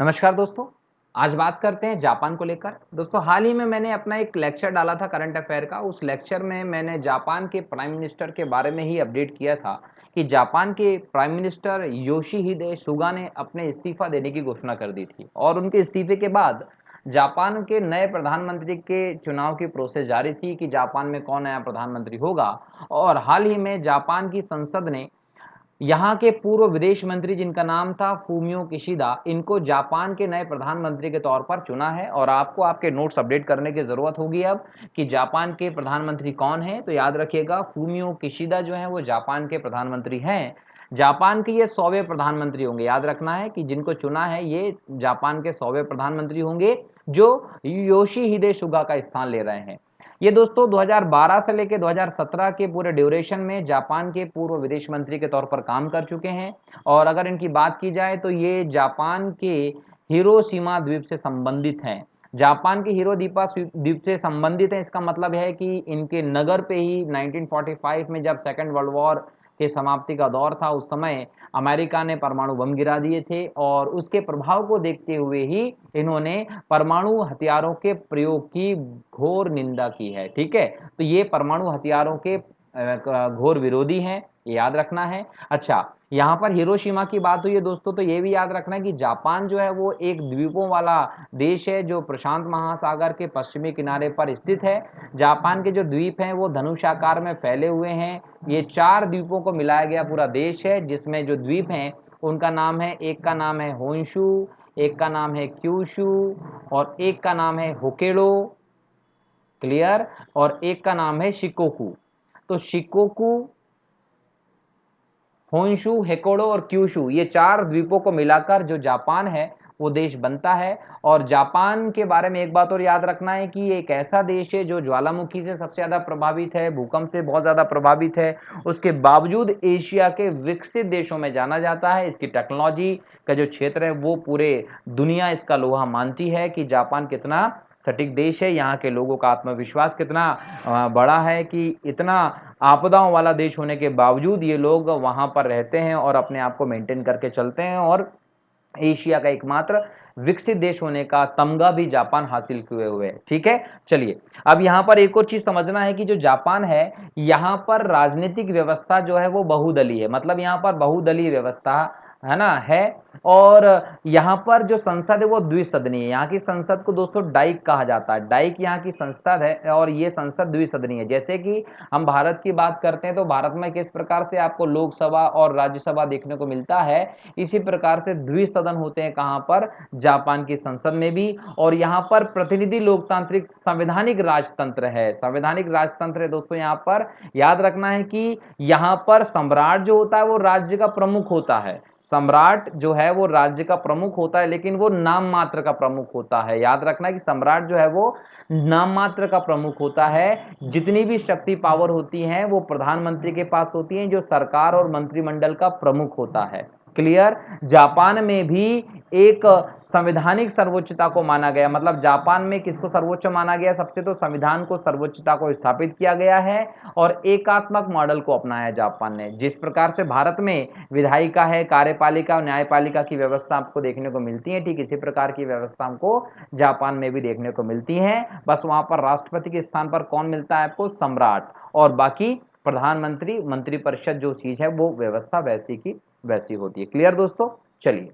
नमस्कार दोस्तों। आज बात करते हैं जापान को लेकर। दोस्तों हाल ही में मैंने अपना एक लेक्चर डाला था करंट अफेयर का। उस लेक्चर में मैंने जापान के प्राइम मिनिस्टर के बारे में ही अपडेट किया था कि जापान के प्राइम मिनिस्टर योशिहिदे सुगा ने अपने इस्तीफा देने की घोषणा कर दी थी और उनके इस्तीफे के बाद जापान के नए प्रधानमंत्री के चुनाव की प्रोसेस जारी थी कि जापान में कौन नया प्रधानमंत्री होगा। और हाल ही में जापान की संसद ने यहाँ के पूर्व विदेश मंत्री जिनका नाम था फूमियो किशिदा, इनको जापान के नए प्रधानमंत्री के तौर पर चुना है। और आपको आपके नोट्स अपडेट करने की ज़रूरत होगी अब कि जापान के प्रधानमंत्री कौन हैं। तो याद रखिएगा, फूमियो किशिदा जो हैं वो जापान के प्रधानमंत्री हैं। जापान के ये 100वें प्रधानमंत्री होंगे। याद रखना है कि जिनको चुना है ये जापान के 100वें प्रधानमंत्री होंगे जो योशिहिदे सुगा का स्थान ले रहे हैं। ये दोस्तों 2012 से लेकर 2017 के पूरे ड्यूरेशन में जापान के पूर्व विदेश मंत्री के तौर पर काम कर चुके हैं। और अगर इनकी बात की जाए तो ये जापान के हिरोशिमा द्वीप से संबंधित हैं। जापान के हिरोदीपा द्वीप से संबंधित हैं, इसका मतलब है कि इनके नगर पे ही 1945 में जब सेकेंड वर्ल्ड वॉर के समाप्ति का दौर था, उस समय अमेरिका ने परमाणु बम गिरा दिए थे और उसके प्रभाव को देखते हुए ही इन्होंने परमाणु हथियारों के प्रयोग की घोर निंदा की है। ठीक है, तो ये परमाणु हथियारों के घोर विरोधी हैं, ये याद रखना है। अच्छा, यहाँ पर हिरोशिमा की बात हुई है दोस्तों, तो ये भी याद रखना है कि जापान जो है वो एक द्वीपों वाला देश है जो प्रशांत महासागर के पश्चिमी किनारे पर स्थित है। जापान के जो द्वीप हैं वो धनुषाकार में फैले हुए हैं। ये 4 द्वीपों को मिलाया गया पूरा देश है, जिसमें जो द्वीप हैं उनका नाम है, एक का नाम है होन्शु, एक का नाम है क्यूशु और एक का नाम है होकेडो। क्लियर। और एक का नाम है शिकोकू। तो शिकोकू, होन्शु, हेकोडो और क्यूशु, ये 4 द्वीपों को मिलाकर जो जापान है वो देश बनता है। और जापान के बारे में एक बात और याद रखना है कि ये एक ऐसा देश है जो ज्वालामुखी से सबसे ज़्यादा प्रभावित है, भूकंप से बहुत ज़्यादा प्रभावित है। उसके बावजूद एशिया के विकसित देशों में जाना जाता है। इसकी टेक्नोलॉजी का जो क्षेत्र है वो पूरे दुनिया इसका लोहा मानती है कि जापान कितना सटीक देश है। यहाँ के लोगों का आत्मविश्वास कितना बड़ा है कि इतना आपदाओं वाला देश होने के बावजूद ये लोग वहाँ पर रहते हैं और अपने आप को मेंटेन करके चलते हैं और एशिया का एकमात्र विकसित देश होने का तमगा भी जापान हासिल किए हुए है। ठीक है, चलिए अब यहाँ पर एक और चीज समझना है कि जो जापान है यहाँ पर राजनीतिक व्यवस्था जो है वो बहुदलीय है। मतलब यहाँ पर बहुदलीय व्यवस्था है ना है। और यहाँ पर जो संसद है वो द्विसदनीय है। यहाँ की संसद को दोस्तों डाइक कहा जाता है। डाइक यहाँ की संसद है और ये संसद द्विसदनीय है। जैसे कि हम भारत की बात करते हैं तो भारत में किस प्रकार से आपको लोकसभा और राज्यसभा देखने को मिलता है, इसी प्रकार से द्विसदन होते हैं कहाँ पर, जापान की संसद में भी। और यहाँ पर प्रतिनिधि लोकतांत्रिक संवैधानिक राजतंत्र है। संवैधानिक राजतंत्र है दोस्तों। यहाँ पर याद रखना है कि यहाँ पर सम्राट जो होता है वो राज्य का प्रमुख होता है। सम्राट जो है वो राज्य का प्रमुख होता है, लेकिन वो नाम मात्र का प्रमुख होता है। याद रखना है कि सम्राट जो है वो नाम मात्र का प्रमुख होता है। जितनी भी शक्ति पावर होती है वो प्रधानमंत्री के पास होती है जो सरकार और मंत्रिमंडल का प्रमुख होता है। क्लियर। जापान में भी एक संवैधानिक सर्वोच्चता को माना गया। मतलब जापान में किसको सर्वोच्च माना गया, सबसे तो संविधान को सर्वोच्चता को स्थापित किया गया है और एकात्मक मॉडल को अपनाया जापान ने। जिस प्रकार से भारत में विधायिका है, कार्यपालिका और न्यायपालिका की व्यवस्था आपको देखने को मिलती है, ठीक इसी प्रकार की व्यवस्था हमको जापान में भी देखने को मिलती है। बस वहां पर राष्ट्रपति के स्थान पर कौन मिलता है आपको, सम्राट। और बाकी प्रधानमंत्री, मंत्रिपरिषद जो चीज है वो व्यवस्था वैसी की वैसी होती है। क्लियर दोस्तों, चलिए